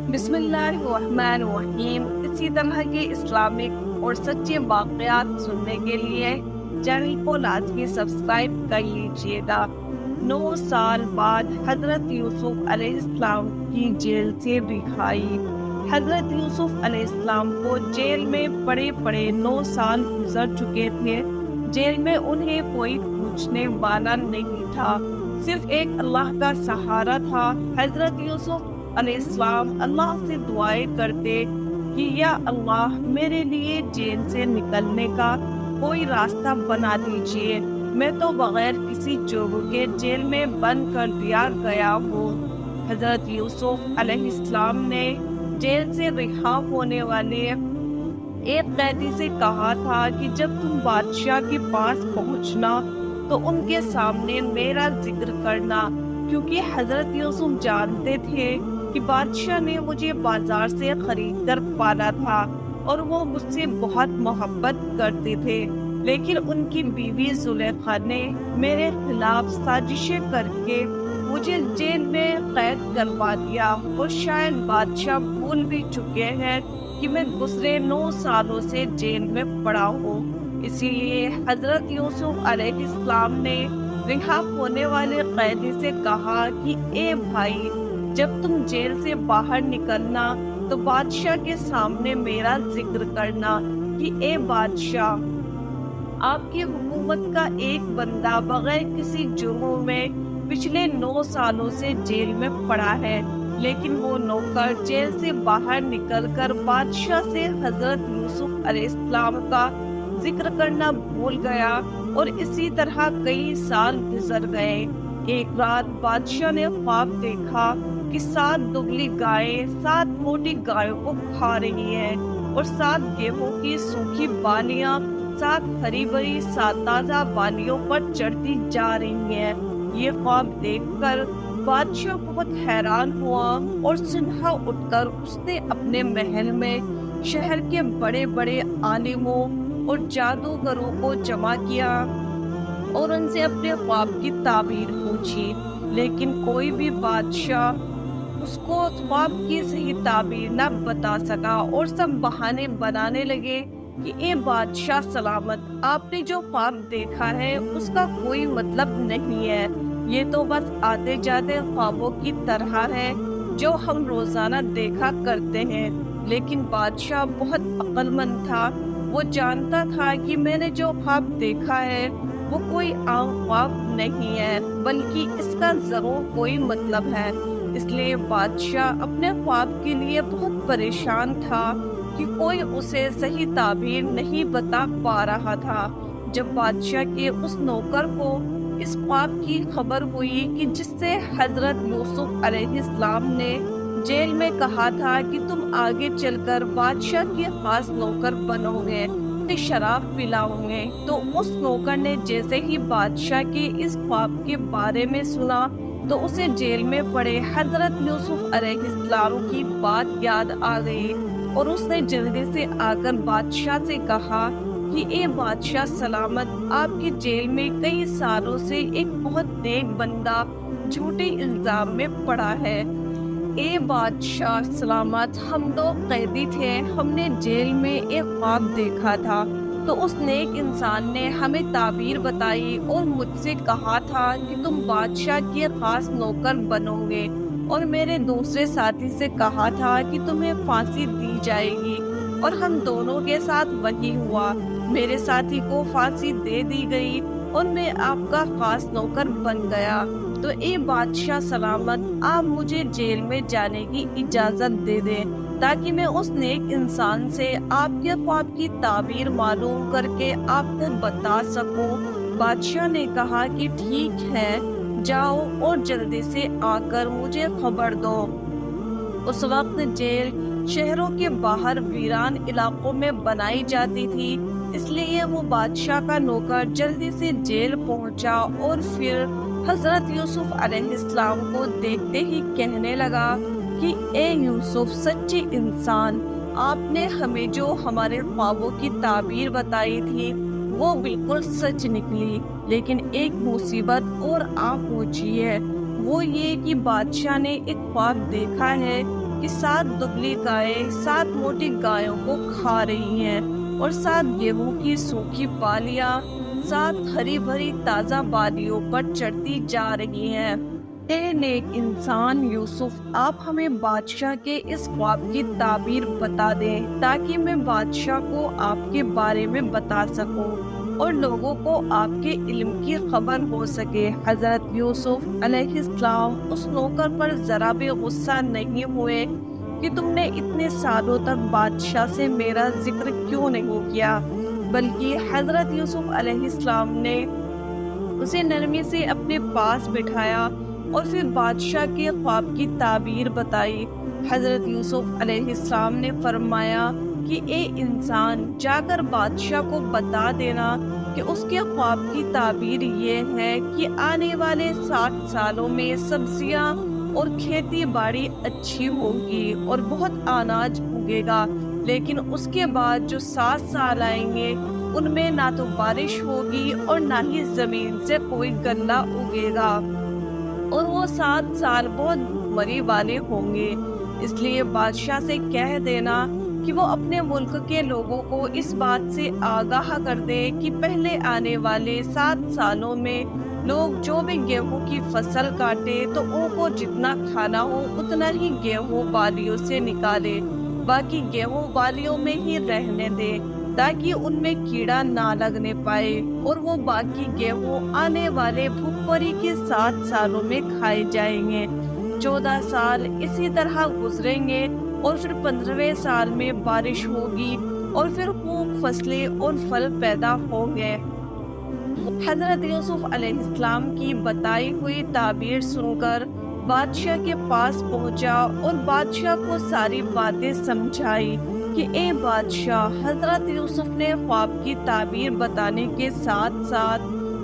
بسم اللہ الرحمن الرحیم۔ اسی طرح کے اسلامک اور سچے واقعات سننے کے لیے چینل کو لازمی سبسکرائب کر لیجیے گا۔ 9 سال بعد حضرت یوسف علیہ السلام کی جیل سے رہائی۔ حضرت یوسف علیہ السلام کو جیل میں پڑے 9 سال گزر چکے تھے۔ جیل میں انہیں کوئی پوچھنے والا نہیں تھا، صرف ایک اللہ کا سہارا تھا۔ حضرت یوسف علیہ السلام اللہ سے دعائیں کرتے کہ یا اللہ میرے لیے جیل سے نکلنے کا کوئی راستہ بنا دیجیے، میں تو بغیر کسی جرم کے جیل میں بند کر دیا گیا ہوں۔ حضرت یوسف علیہ السلام نے جیل سے رہا ہونے والے ایک قیدی سے کہا تھا کہ جب تم بادشاہ کے پاس پہنچنا تو ان کے سامنے میرا ذکر کرنا، کیونکہ حضرت یوسف جانتے تھے کہ بادشاہ نے مجھے بازار سے خرید کر پالا تھا اور وہ مجھ سے بہت محبت کرتے تھے، لیکن ان کی بیوی زلیخا نے میرے خلاف سازشیں کر کے مجھے جیل میں قید کروا دیا، اور شاید بادشاہ بھول بھی چکے ہیں کہ میں گزرے 9 سالوں سے جیل میں پڑا ہوں۔ اسی لیے حضرت یوسف علیہ السلام نے رہا ہونے والے قیدی سے کہا کہ اے بھائی، جب تم جیل سے باہر نکلنا تو بادشاہ کے سامنے میرا ذکر کرنا کہ اے بادشاہ، آپ کی حکومت کا ایک بندہ بغیر کسی جرم میں پچھلے 9 سالوں سے جیل میں پڑا ہے، لیکن وہ نوکر جیل سے باہر نکل کر بادشاہ سے حضرت یوسف علیہ السلام کا ذکر کرنا بھول گیا، اور اسی طرح کئی سال گزر گئے۔ ایک رات بادشاہ نے خواب دیکھا کہ 7 دبلی گائیں 7 موٹی گایوں کو کھا رہی ہیں، اور 7 گیہوں کی سوکھی بالیاں 7 ہری بھری تازہ بالیوں پر چڑھتی جا رہی ہیں۔ یہ خواب دیکھ کر بادشاہ بہت حیران ہوا، اور صبح اٹھ کر اس نے اپنے محل میں شہر کے بڑے عالموں اور جادوگروں کو جمع کیا اور ان سے اپنے خواب کی تعبیر پوچھی، لیکن کوئی بھی بادشاہ اس کو خواب کی صحیح تعبیر نہ بتا سکا، اور سب بہانے بنانے لگے کہ اے بادشاہ سلامت، آپ نے جو خواب دیکھا ہے اس کا کوئی مطلب نہیں ہے، یہ تو بس آتے جاتے خوابوں کی طرح ہے جو ہم روزانہ دیکھا کرتے ہیں۔ لیکن بادشاہ بہت عقل مند تھا، وہ جانتا تھا کہ میں نے جو خواب دیکھا ہے وہ کوئی عام خواب نہیں ہے، بلکہ اس کا ضرور کوئی مطلب ہے۔ اس لیے بادشاہ اپنے خواب کے لیے بہت پریشان تھا کہ کوئی اسے صحیح تعبیر نہیں بتا پا رہا تھا۔ جب بادشاہ کے اس نوکر کو اس خواب کی خبر ہوئی کہ جس سے حضرت یوسف علیہ السلام نے جیل میں کہا تھا کہ تم آگے چل کر بادشاہ کے خاص نوکر بنو گے، شراب پلاؤ گے، تو اس نوکر نے جیسے ہی بادشاہ کے اس خواب کے بارے میں سنا تو اسے جیل میں پڑے حضرت یوسف علیہ السلام کی بات یاد آ گئی، اور اس نے جلدی سے آ کر بادشاہ سے کہا کہ اے بادشاہ سلامت، آپ کی جیل میں کئی سالوں سے ایک بہت نیک بندہ جھوٹے الزام میں پڑا ہے۔ اے بادشاہ سلامت، ہم 2 قیدی تھے، ہم نے جیل میں ایک خواب دیکھا تھا، تو اس نیک انسان نے ہمیں تعبیر بتائی اور مجھ سے کہا تھا کہ تم بادشاہ کے خاص نوکر بنو گے، اور میرے دوسرے ساتھی سے کہا تھا کہ تمہیں پھانسی دی جائے گی، اور ہم دونوں کے ساتھ وہی ہوا، میرے ساتھی کو پھانسی دے دی گئی اور میں آپ کا خاص نوکر بن گیا۔ تو اے بادشاہ سلامت، آپ مجھے جیل میں جانے کی اجازت دے دیں تاکہ میں اس نیک انسان سے آپ کے خواب کی تعبیر معلوم کر کے آپ کو بتا سکوں۔ بادشاہ نے کہا کہ ٹھیک ہے، جاؤ اور جلدی سے آ کر مجھے خبر دو۔ اس وقت جیل شہروں کے باہر ویران علاقوں میں بنائی جاتی تھی، اس لیے وہ بادشاہ کا نوکر جلدی سے جیل پہنچا، اور پھر حضرت یوسف علیہ السلام کو دیکھتے ہی کہنے لگا کہ اے یوسف سچے انسان، آپ نے ہمیں جو ہمارے خوابوں کی تعبیر بتائی تھی وہ بالکل سچ نکلی، لیکن ایک مصیبت اور آ پہنچی ہے، وہ یہ کہ بادشاہ نے ایک خواب دیکھا ہے کہ 7 دبلی گائیں 7 موٹی گایوں کو کھا رہی ہیں اور 7 گیہوں کی سوکھی بالیاں 7 ہری بھری تازہ بالیوں پر چڑھتی جا رہی ہیں۔ اے نیک انسان یوسف، آپ ہمیں بادشاہ کے اس خواب کی تعبیر بتا دیں تاکہ میں بادشاہ کو آپ کے بارے میں بتا سکوں اور لوگوں کو آپ کے علم کی خبر ہو سکے۔ حضرت یوسف علیہ السلام اس نوکر پر ذرا بھی غصہ نہیں ہوئے کہ تم نے اتنے سالوں تک بادشاہ سے میرا ذکر کیوں نہیں کیا، بلکہ حضرت یوسف علیہ السلام نے اسے نرمی سے اپنے پاس بٹھایا اور پھر بادشاہ کے خواب کی تعبیر بتائی۔ حضرت یوسف علیہ السلام نے فرمایا کہ اے انسان، جا کر بادشاہ کو بتا دینا کہ اس کے خواب کی تعبیر یہ ہے کہ آنے والے 60 سالوں میں سبزیاں اور کھیتی باڑی اچھی ہوگی اور بہت اناج اگے گا، لیکن اس کے بعد جو 7 سال آئیں گے ان میں نہ تو بارش ہوگی اور نہ ہی زمین سے کوئی غلہ اگے گا، اور وہ 7 سال بہت مری والے ہوں گے۔ اس لیے بادشاہ سے کہہ دینا کہ وہ اپنے ملک کے لوگوں کو اس بات سے آگاہ کر دے کہ پہلے آنے والے 7 سالوں میں لوگ جو بھی گیہوں کی فصل کاٹے تو ان کو جتنا کھانا ہو اتنا ہی گیہوں بالیوں سے نکالے، باقی گیہوں بالیوں میں ہی رہنے دے تاکہ ان میں کیڑا نہ لگنے پائے، اور وہ باقی گیہوں آنے والے بھوکمری کے 7 سالوں میں کھائے جائیں گے۔ 14 سال اسی طرح گزریں گے اور پھر 15ویں سال میں بارش ہوگی اور پھر خوب فصلیں اور پھل پیدا ہوں گے۔ حضرت یوسف علیہ السلام کی بتائی ہوئی تعبیر سن کر بادشاہ کے پاس پہنچا اور بادشاہ کو ساری باتیں سمجھائی کہ اے بادشاہ، حضرت یوسف نے خواب کی تعبیر بتانے کے ساتھ ساتھ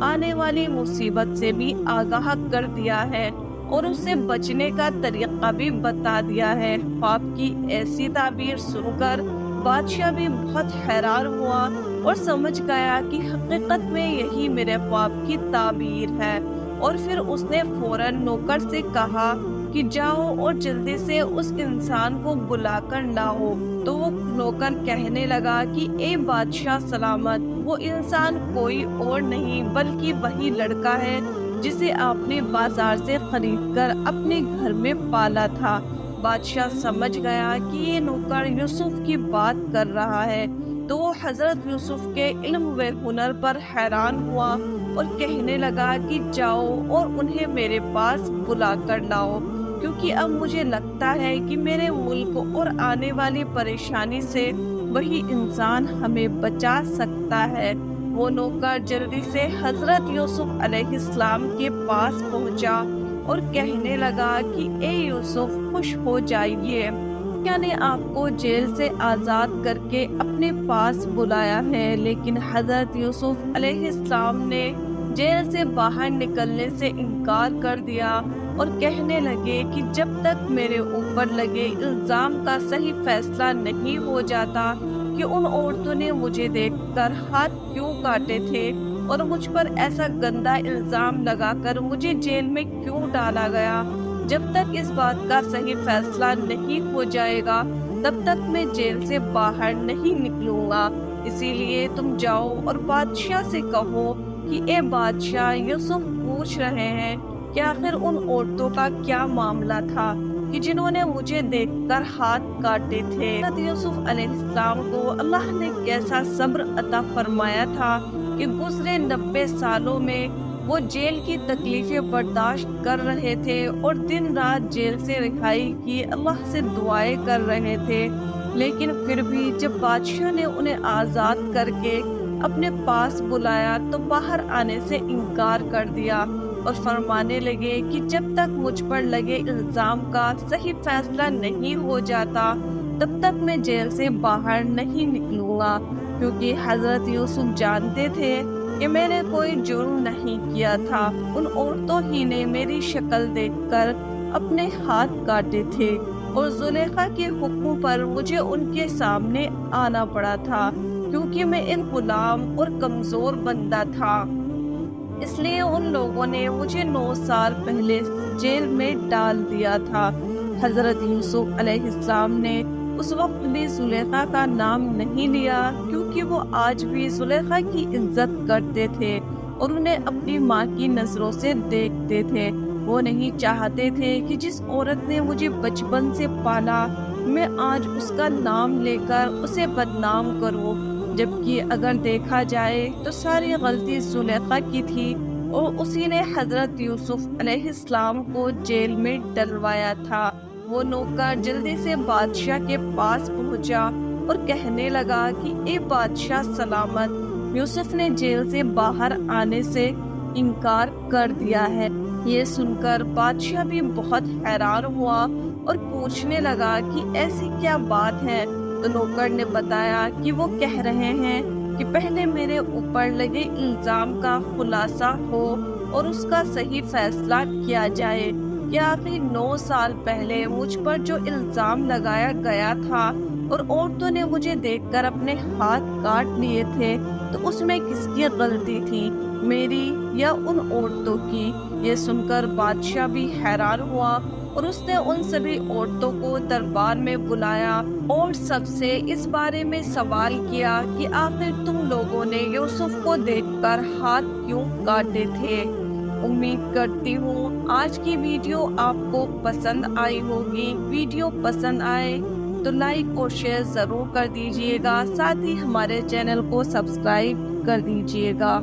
آنے والی مصیبت سے بھی آگاہ کر دیا ہے اور اس سے بچنے کا طریقہ بھی بتا دیا ہے۔ خواب کی ایسی تعبیر سن کر بادشاہ بھی بہت حیران ہوا اور سمجھ گیا کہ حقیقت میں یہی میرے خواب کی تعبیر ہے، اور پھر اس نے فوراً نوکر سے کہا کہ جاؤ اور جلدی سے اس انسان کو بلا کر لاؤ۔ تو وہ نوکر کہنے لگا کہ اے بادشاہ سلامت، وہ انسان کوئی اور نہیں بلکہ وہی لڑکا ہے جسے آپ نے بازار سے خرید کر اپنے گھر میں پالا تھا۔ بادشاہ سمجھ گیا کہ یہ نوکر یوسف کی بات کر رہا ہے، تو وہ حضرت یوسف کے علم و ہنر پر حیران ہوا اور کہنے لگا کہ جاؤ اور انہیں میرے پاس بلا کر لاؤ، کیونکہ اب مجھے لگتا ہے کہ میرے ملک اور آنے والی پریشانی سے وہی انسان ہمیں بچا سکتا ہے۔ وہ نوکر جلدی سے حضرت یوسف علیہ السلام کے پاس پہنچا اور کہنے لگا کہ اے یوسف، خوش ہو جائیے، کیا نے آپ کو جیل سے آزاد کر کے اپنے پاس بلایا ہے۔ لیکن حضرت یوسف علیہ السلام نے جیل سے باہر نکلنے سے انکار کر دیا اور کہنے لگے کہ جب تک میرے اوپر لگے الزام کا صحیح فیصلہ نہیں ہو جاتا کہ ان عورتوں نے مجھے دیکھ کر ہاتھ کیوں کاٹے تھے اور مجھ پر ایسا گندا الزام لگا کر مجھے جیل میں کیوں ڈالا گیا، جب تک اس بات کا صحیح فیصلہ نہیں ہو جائے گا تب تک میں جیل سے باہر نہیں نکلوں گا۔ اسی لیے تم جاؤ اور بادشاہ سے کہو کہ اے بادشاہ، یوسف پوچھ رہے ہیں کہ آخر ان عورتوں کا کیا معاملہ تھا کہ جنہوں نے مجھے دیکھ کر ہاتھ کاٹے تھے۔ حضرت یوسف علیہ السلام کو اللہ نے کیسا صبر عطا فرمایا تھا کہ گزرے 90 سالوں میں وہ جیل کی تکلیفیں برداشت کر رہے تھے اور دن رات جیل سے رہائی کی اللہ سے دعائیں کر رہے تھے، لیکن پھر بھی جب بادشاہ نے انہیں آزاد کر کے اپنے پاس بلایا تو باہر آنے سے انکار کر دیا اور فرمانے لگے کہ جب تک مجھ پر لگے الزام کا صحیح فیصلہ نہیں ہو جاتا تب تک میں جیل سے باہر نہیں نکلوں گا، کیونکہ حضرت یوسف جانتے تھے کہ میں نے کوئی جرم نہیں کیا تھا، ان عورتوں ہی نے میری شکل دیکھ کر اپنے ہاتھ کاٹے تھے اور زلیخا کے حکم پر مجھے ان کے سامنے آنا پڑا تھا، کیونکہ میں ایک غلام اور کمزور بندہ تھا، اس لیے ان لوگوں نے مجھے 9 سال پہلے جیل میں ڈال دیا تھا۔ حضرت یوسف علیہ السلام نے اس وقت بھی زلیخا کا نام نہیں لیا، کیونکہ وہ آج بھی زلیخا کی عزت کرتے تھے اور انہیں اپنی ماں کی نظروں سے دیکھتے تھے۔ وہ نہیں چاہتے تھے کہ جس عورت نے مجھے بچپن سے پالا میں آج اس کا نام لے کر اسے بدنام کروں، جبکہ اگر دیکھا جائے تو ساری غلطی زلیخا کی تھی اور اسی نے حضرت یوسف علیہ السلام کو جیل میں ڈلوایا تھا۔ وہ نوکر جلدی سے بادشاہ کے پاس پہنچا اور کہنے لگا کہ اے بادشاہ سلامت، یوسف نے جیل سے باہر آنے سے انکار کر دیا ہے۔ یہ سن کر بادشاہ بھی بہت حیران ہوا اور پوچھنے لگا کہ ایسی کیا بات ہے؟ تو نوکر نے بتایا کہ وہ کہہ رہے ہیں کہ پہلے میرے اوپر لگے الزام کا خلاصہ ہو اور اس کا صحیح فیصلہ کیا جائے کہ آخر 9 سال پہلے مجھ پر جو الزام لگایا گیا تھا اور عورتوں نے مجھے دیکھ کر اپنے ہاتھ کاٹ لیے تھے، تو اس میں کس کی غلطی تھی، میری یا ان عورتوں کی؟ یہ سن کر بادشاہ بھی حیران ہوا اور اس نے ان سبھی عورتوں کو دربار میں بلایا اور سب سے اس بارے میں سوال کیا کہ آخر تم لوگوں نے یوسف کو دیکھ کر ہاتھ کیوں کاٹے تھے۔ امید کرتی ہوں آج کی ویڈیو آپ کو پسند آئی ہوگی۔ ویڈیو پسند آئے تو لائک اور شیئر ضرور کر دیجیے گا، ساتھ ہی ہمارے چینل کو سبسکرائب کر دیجیے گا۔